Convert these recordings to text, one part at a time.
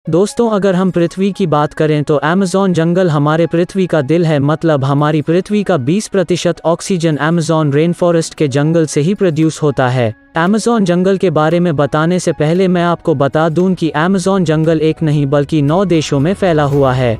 दोस्तों, अगर हम पृथ्वी की बात करें तो अमेज़न जंगल हमारे पृथ्वी का दिल है। मतलब हमारी पृथ्वी का 20% ऑक्सीजन अमेज़न रेन फॉरेस्ट के जंगल से ही प्रोड्यूस होता है। अमेज़न जंगल के बारे में बताने से पहले मैं आपको बता दूं कि अमेज़न जंगल एक नहीं बल्कि 9 देशों में फैला हुआ है।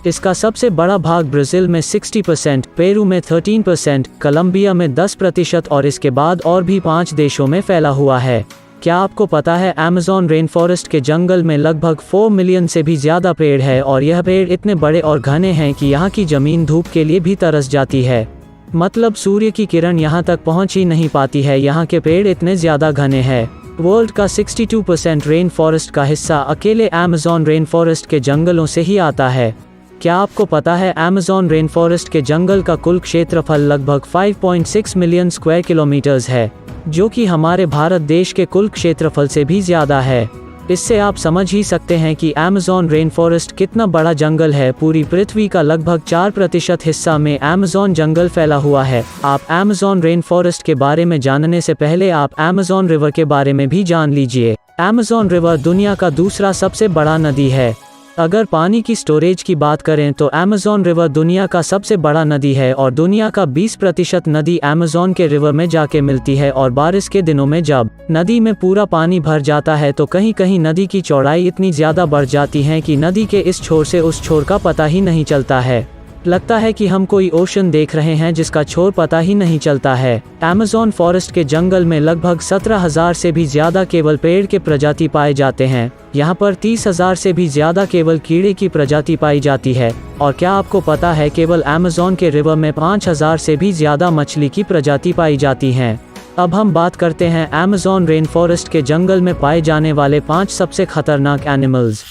इसका सबसे बड़ा भाग ब्राज़ील में 60%, पेरू में 13%, कोलंबिया में 10% और इसके बाद और भी 5 देशों में फैला हुआ है। क्या आपको पता है अमेज़न रेन फॉरेस्ट के जंगल में लगभग 4 मिलियन से भी ज़्यादा पेड़ है और यह पेड़ इतने बड़े और घने हैं कि यहाँ की ज़मीन धूप के लिए भी तरस जाती है। मतलब सूर्य की किरण यहाँ तक पहुँच ही नहीं पाती है, यहाँ के पेड़ इतने ज़्यादा घने हैं। वर्ल्ड का 62% रेन फॉरेस्ट का हिस्सा अकेले अमेज़न रेन फॉरेस्ट के जंगलों से ही आता है। क्या आपको पता है अमेज़न रेन फॉरेस्ट के जंगल का कुल क्षेत्रफल लगभग 5.6 मिलियन स्क्वायर किलोमीटर्स है, जो कि हमारे भारत देश के कुल क्षेत्रफल से भी ज़्यादा है। इससे आप समझ ही सकते हैं कि अमेज़न रेन फॉरेस्ट कितना बड़ा जंगल है। पूरी पृथ्वी का लगभग 4% हिस्सा में अमेज़न जंगल फैला हुआ है। आप अमेज़न रेन फॉरेस्ट के बारे में जानने से पहले आप अमेज़न रिवर के बारे में भी जान लीजिए। अमेज़न रिवर दुनिया का दूसरा सबसे बड़ा नदी है। अगर पानी की स्टोरेज की बात करें तो अमेज़न रिवर दुनिया का सबसे बड़ा नदी है और दुनिया का 20% नदी अमेज़न के रिवर में जाके मिलती है। और बारिश के दिनों में जब नदी में पूरा पानी भर जाता है तो कहीं कहीं नदी की चौड़ाई इतनी ज़्यादा बढ़ जाती है कि नदी के इस छोर से उस छोर का पता ही नहीं चलता है। लगता है कि हम कोई ओशन देख रहे हैं जिसका छोर पता ही नहीं चलता है। अमेज़न फॉरेस्ट के जंगल में लगभग 17,000 से भी ज़्यादा केवल पेड़ के प्रजाति पाए जाते हैं। यहाँ पर 30,000 से भी ज़्यादा केवल कीड़े की प्रजाति पाई जाती है। और क्या आपको पता है केवल अमेज़न के रिवर में 5,000 से भी ज़्यादा मछली की प्रजाति पाई जाती हैं। अब हम बात करते हैं अमेज़न रेन फॉरेस्ट के जंगल में पाए जाने वाले 5 सबसे खतरनाक एनिमल्स।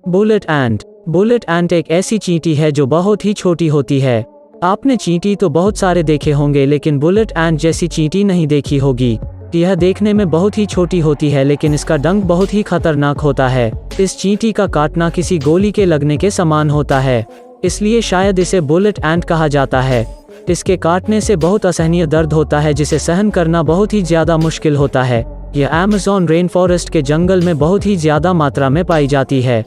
बुलेट एंट। बुलेट एंट एक ऐसी चींटी है जो बहुत ही छोटी होती है। आपने चींटी तो बहुत सारे देखे होंगे लेकिन बुलेट एंट जैसी चींटी नहीं देखी होगी। यह देखने में बहुत ही छोटी होती है लेकिन इसका डंक बहुत ही खतरनाक होता है। इस चींटी का काटना किसी गोली के लगने के समान होता है, इसलिए शायद इसे बुलेट एंट कहा जाता है। इसके काटने से बहुत असहनीय दर्द होता है जिसे सहन करना बहुत ही ज़्यादा मुश्किल होता है। यह अमेज़न रेन फॉरेस्ट के जंगल में बहुत ही ज़्यादा मात्रा में पाई जाती है।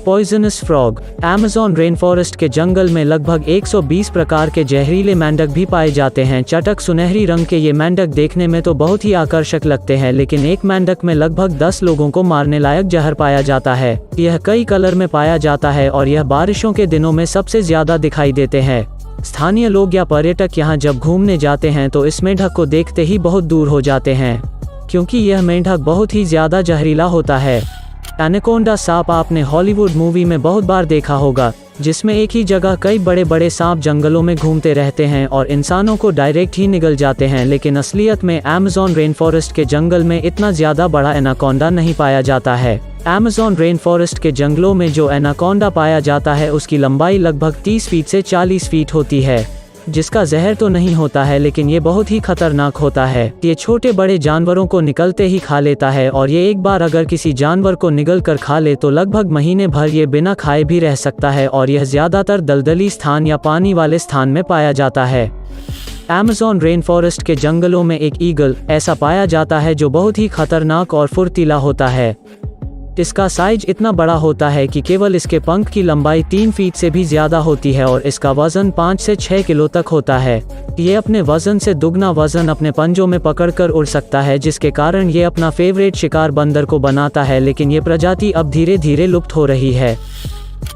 Poisonous frog. Amazon rain forest के जंगल में लगभग 120 प्रकार के जहरीले मेंढक भी पाए जाते हैं। चटक सुनहरी रंग के ये मेंढक देखने में तो बहुत ही आकर्षक लगते हैं, लेकिन एक मेंढक में लगभग 10 लोगों को मारने लायक जहर पाया जाता है। यह कई कलर में पाया जाता है और यह बारिशों के दिनों में सबसे ज़्यादा दिखाई देते हैं। स्थानीय लोग या पर्यटक यहाँ जब घूमने जाते हैं तो इस मेंढक को देखते ही बहुत दूर हो जाते हैं, क्योंकि यह मेंढक बहुत ही ज़्यादा जहरीला होता है। एनाकोंडा सांप आपने हॉलीवुड मूवी में बहुत बार देखा होगा, जिसमें एक ही जगह कई बड़े बड़े सांप जंगलों में घूमते रहते हैं और इंसानों को डायरेक्ट ही निगल जाते हैं। लेकिन असलियत में अमेज़न रेन फॉरेस्ट के जंगल में इतना ज़्यादा बड़ा एनाकोंडा नहीं पाया जाता है। अमेज़न रेन फॉरेस्ट के जंगलों में जो एनाकोंडा पाया जाता है उसकी लंबाई लगभग 30 फीट से 40 फीट होती है, जिसका जहर तो नहीं होता है लेकिन ये बहुत ही खतरनाक होता है। ये छोटे बड़े जानवरों को निकलते ही खा लेता है और ये एक बार अगर किसी जानवर को निगल कर खा ले तो लगभग महीने भर ये बिना खाए भी रह सकता है और यह ज़्यादातर दलदली स्थान या पानी वाले स्थान में पाया जाता है। अमेज़न रेन फॉरेस्ट के जंगलों में एक ईगल ऐसा पाया जाता है जो बहुत ही खतरनाक और फुर्तीला होता है। इसका साइज इतना बड़ा होता है कि केवल इसके पंख की लंबाई 3 फीट से भी ज़्यादा होती है और इसका वज़न 5 से 6 किलो तक होता है। ये अपने वज़न से दुगना वज़न अपने पंजों में पकड़कर उड़ सकता है, जिसके कारण ये अपना फेवरेट शिकार बंदर को बनाता है, लेकिन ये प्रजाति अब धीरे धीरे लुप्त हो रही है।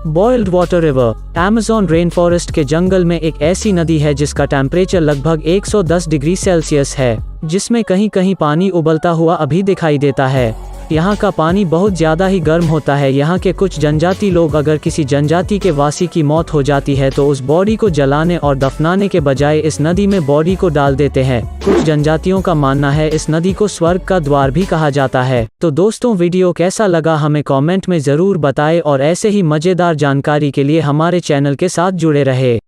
Boiled water river. Amazon rain forest के जंगल में एक ऐसी नदी है जिसका टेम्परेचर लगभग 110 डिग्री सेल्सियस है, जिसमें कहीं कहीं पानी उबलता हुआ अभी दिखाई देता है। यहाँ का पानी बहुत ज़्यादा ही गर्म होता है। यहाँ के कुछ जनजाति लोग अगर किसी जनजाति के वासी की मौत हो जाती है तो उस बॉडी को जलाने और दफनाने के बजाय इस नदी में बॉडी को डाल देते हैं। कुछ जनजातियों का मानना है इस नदी को स्वर्ग का द्वार भी कहा जाता है। तो दोस्तों, वीडियो कैसा लगा हमें कमेंट में ज़रूर बताएं और ऐसे ही मज़ेदार जानकारी के लिए हमारे चैनल के साथ जुड़े रहे।